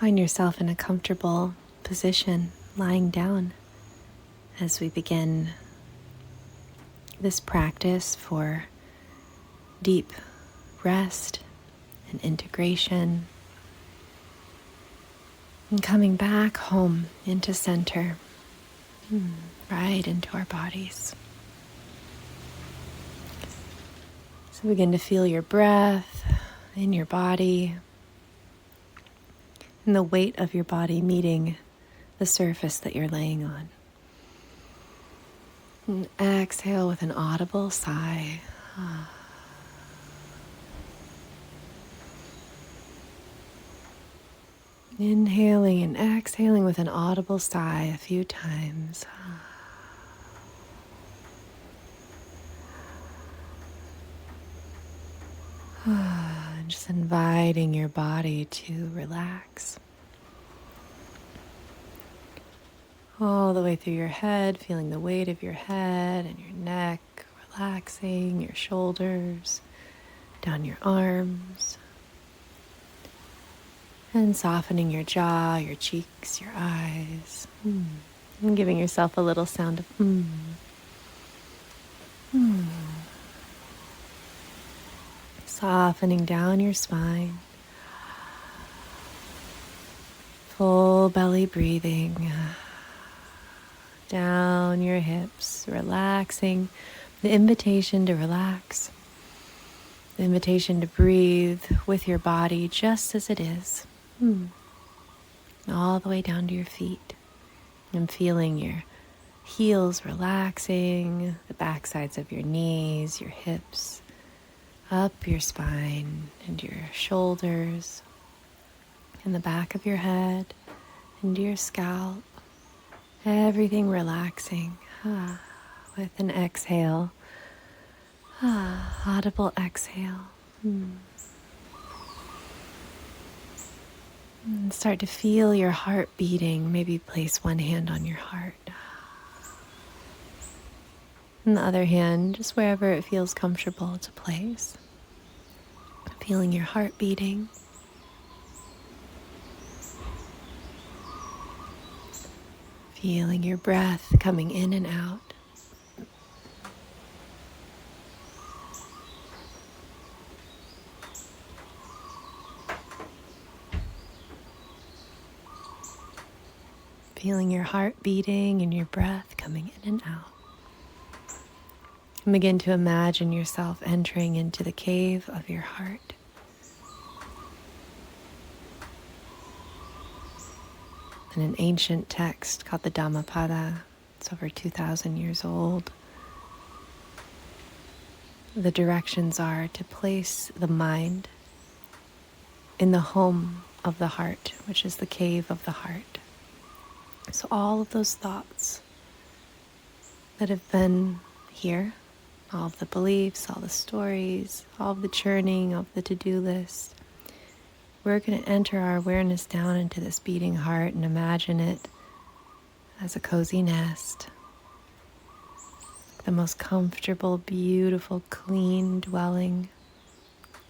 Find yourself in a comfortable position, lying down, as we begin this practice for deep rest and integration, and coming back home into center, right into our bodies. So begin to feel your breath in your body, and the weight of your body meeting the surface that you're laying on. And exhale with an audible sigh. Inhaling and exhaling with an audible sigh a few times. Just inviting your body to relax. All the way through your head, feeling the weight of your head and your neck, relaxing your shoulders, down your arms, and softening your jaw, your cheeks, your eyes, and giving yourself a little sound of Softening down your spine, full belly breathing, down your hips, relaxing, the invitation to relax, the invitation to breathe with your body just as it is, all the way down to your feet, and feeling your heels relaxing, the back sides of your knees, your hips, up your spine and your shoulders, and the back of your head, into your scalp, everything relaxing with an exhale, audible exhale. And start to feel your heart beating. Maybe place one hand on your heart. And the other hand, just wherever it feels comfortable to place. Feeling your heart beating. Feeling your breath coming in and out. Feeling your heart beating and your breath coming in and out. And begin to imagine yourself entering into the cave of your heart. In an ancient text called the Dhammapada, it's over 2,000 years old. The directions are to place the mind in the home of the heart, which is the cave of the heart. So all of those thoughts that have been here, all of the beliefs, all the stories, all of the churning of the to-do list, we're going to enter our awareness down into this beating heart and imagine it as a cozy nest, the most comfortable, beautiful, clean dwelling,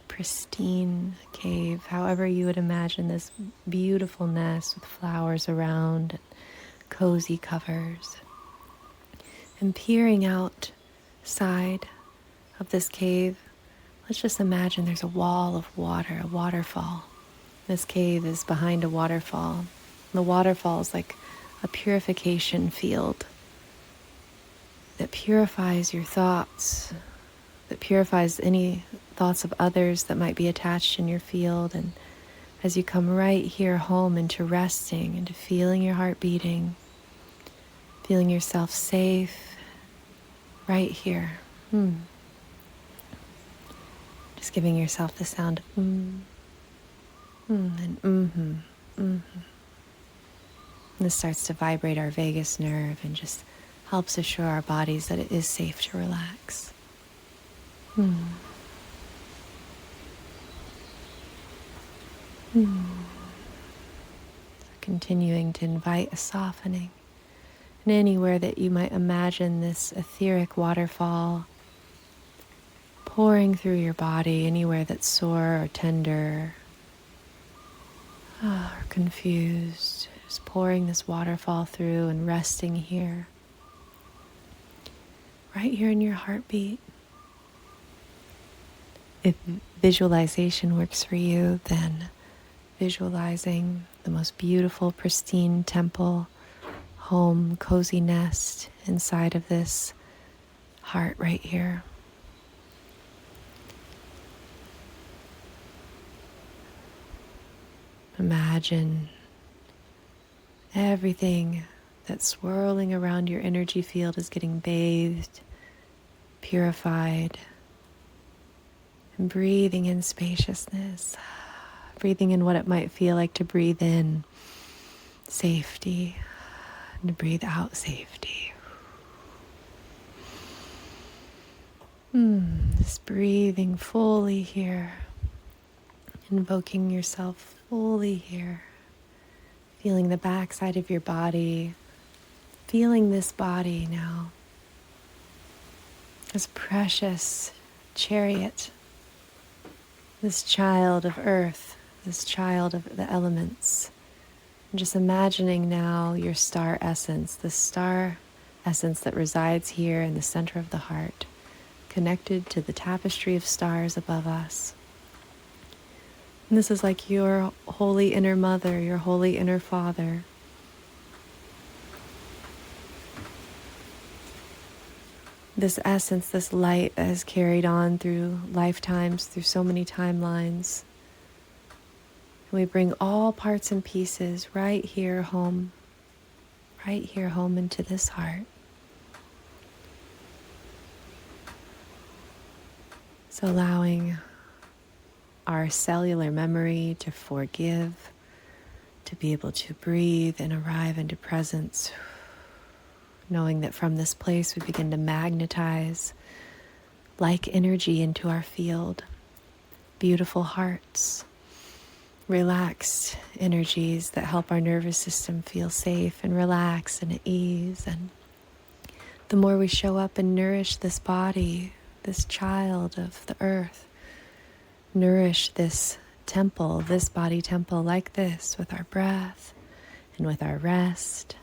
pristine cave, however you would imagine this beautiful nest with flowers around and cozy covers. And peering outside of this cave, let's just imagine there's a wall of water, a waterfall. This cave is behind a waterfall. The waterfall is like a purification field that purifies your thoughts, that purifies any thoughts of others that might be attached in your field. And as you come right here home into resting, into feeling your heart beating, feeling yourself safe right here. Just giving yourself the sound of and This starts to vibrate our vagus nerve and just helps assure our bodies that it is safe to relax. Continuing to invite a softening. And anywhere that you might imagine this etheric waterfall pouring through your body, anywhere that's sore or tender, or confused, just pouring this waterfall through and resting here, right here in your heartbeat. If visualization works for you, then visualizing the most beautiful, pristine temple, home, cozy nest inside of this heart right here. Imagine everything that's swirling around your energy field is getting bathed, purified, and breathing in spaciousness, breathing in what it might feel like to breathe in safety and to breathe out safety. Just breathing fully here, invoking yourself fully here, feeling the backside of your body, feeling this body now, this precious chariot, this child of earth, this child of the elements. And just imagining now your star essence, the star essence that resides here in the center of the heart, connected to the tapestry of stars above us. And this is like your holy inner mother, your holy inner father. This essence, this light that has carried on through lifetimes, through so many timelines. And we bring all parts and pieces right here home into this heart. So allowing our cellular memory to forgive, to be able to breathe and arrive into presence, knowing that from this place we begin to magnetize like energy into our field, beautiful hearts, relaxed energies that help our nervous system feel safe and relaxed and at ease. And the more we show up and nourish this body, this child of the earth, nourish this temple, this body temple like this with our breath and with our rest,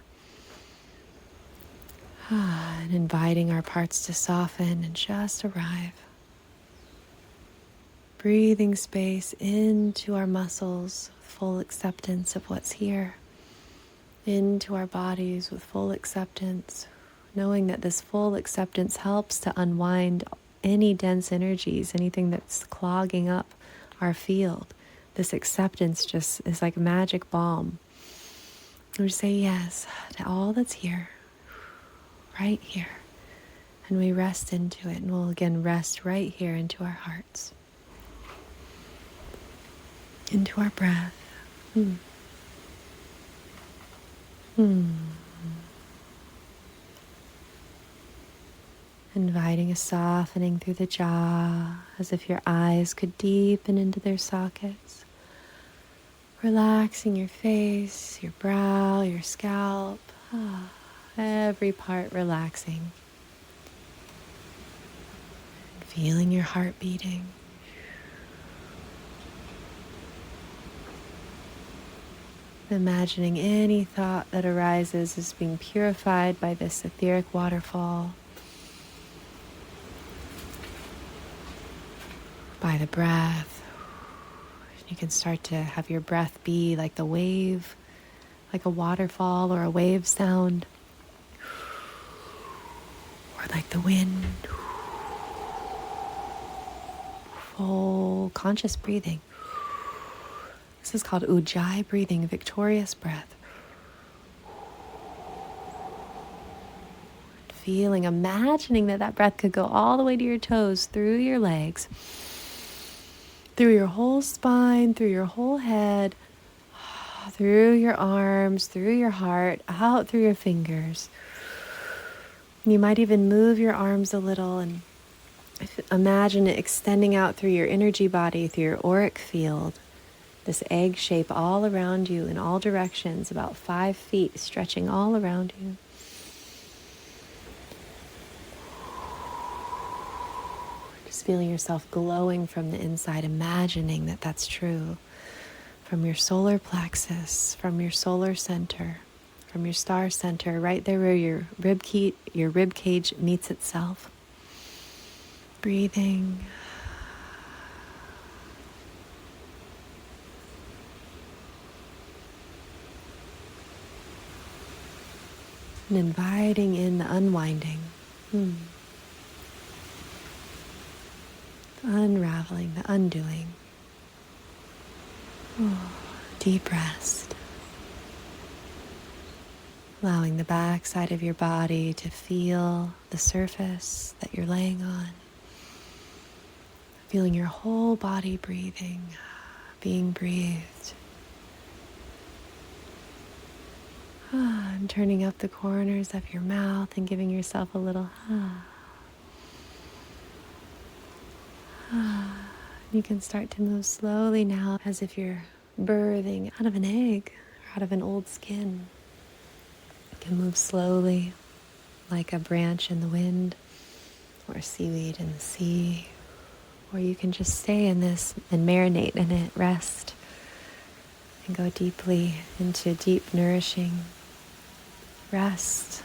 and inviting our parts to soften and just arrive. Breathing space into our muscles, full acceptance of what's here, into our bodies with full acceptance, knowing that this full acceptance helps to unwind any dense energies, anything that's clogging up our field. This acceptance just is like magic balm. We say yes to all that's here, right here. And we rest into it, and we'll again rest right here into our hearts, into our breath. Inviting a softening through the jaw, as if your eyes could deepen into their sockets. Relaxing your face, your brow, your scalp, every part relaxing. Feeling your heart beating. Imagining any thought that arises as being purified by this etheric waterfall, by the breath. You can start to have your breath be like the wave, like a waterfall or a wave sound, or like the wind. Full conscious breathing. This is called Ujjayi breathing, victorious breath. Feeling, imagining that breath could go all the way to your toes, through your legs, through your whole spine, through your whole head, through your arms, through your heart, out through your fingers. You might even move your arms a little and imagine it extending out through your energy body, through your auric field. This egg shape all around you in all directions, about 5 feet, stretching all around you. Just feeling yourself glowing from the inside, imagining that that's true. from your solar plexus, from your solar center, from your star center, right there where your rib cage meets itself. Breathing. And inviting in the unwinding. The unraveling, the undoing. Deep rest. Allowing the back side of your body to feel the surface that you're laying on. Feeling your whole body breathing, being breathed. And turning up the corners of your mouth and giving yourself a little You can start to move slowly now as if you're birthing out of an egg or out of an old skin. You can move slowly like a branch in the wind or a seaweed in the sea. Or you can just stay in this and marinate in it, rest, and go deeply into deep, nourishing rest.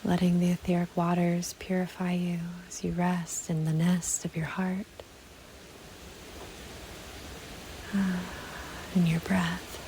Letting the etheric waters purify you as you rest in the nest of your heart. And your breath.